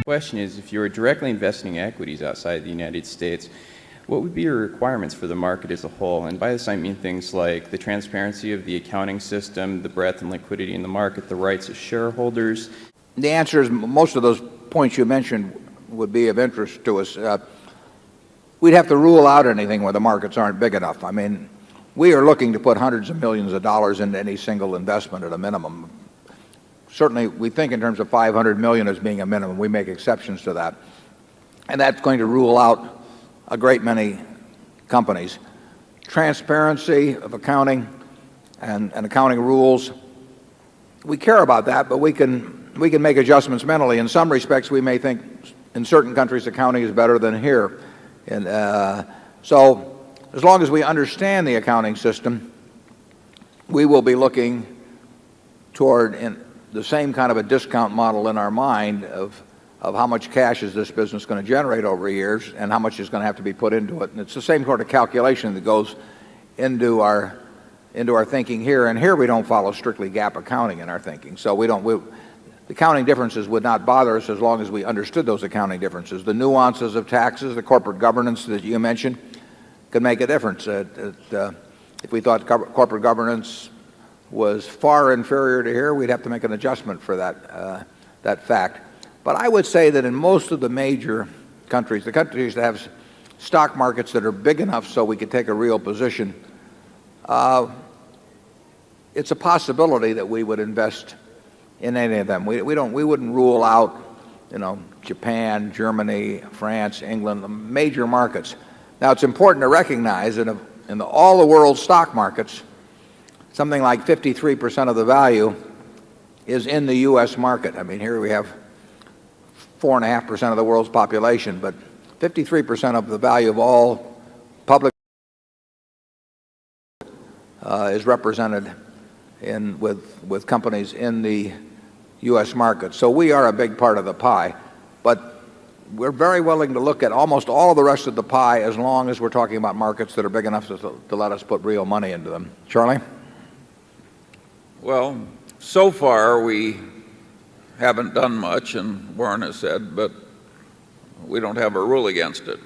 The question is, if you were directly investing in equities outside the United States, what would be your requirements for the market as a whole? And by this I mean things like the transparency of the accounting system, the breadth and liquidity in the market, the rights of shareholders. The answer is most of those points you mentioned would be of interest to us. We'd have to rule out anything where the markets aren't big enough. I mean, we are looking to put hundreds of millions of dollars into any single investment at a minimum. Certainly, we think in terms of 500 million as being a minimum. We make exceptions to that. And that's going to rule out a great many companies. Transparency of accounting and accounting rules, we care about that, but we can make adjustments mentally. In some respects, we may think in certain countries accounting is better than here. And so as long as we understand the accounting system, we will be looking toward the same kind of a discount model in our mind of how much cash is this business going to generate over years and how much is going to have to be put into it. And it's the same sort of calculation that goes into our thinking here. And here we don't follow strictly GAAP accounting in our thinking. So the accounting differences would not bother us as long as we understood those accounting differences. The nuances of taxes, the corporate governance that you mentioned could make a difference. If we thought corporate governance was far inferior to here, we'd have to make an adjustment for that fact. But I would say that in most of the major countries, the countries that have stock markets that are big enough so we could take a real position, it's a possibility that we would invest in any of them. We wouldn't rule out, Japan, Germany, France, England, the major markets. Now, it's important to recognize that in all the world's stock markets, something like 53% of the value is in the U.S. market. I mean, here we have 4.5% of the world's population, but 53% of the value of all public is represented with companies in the U.S. market. So we are a big part of the pie, but we're very willing to look at almost all of the rest of the pie as long as we're talking about markets that are big enough to let us put real money into them. Charlie? Well, so far we haven't done much, and Warren has said, but we don't have a rule against it.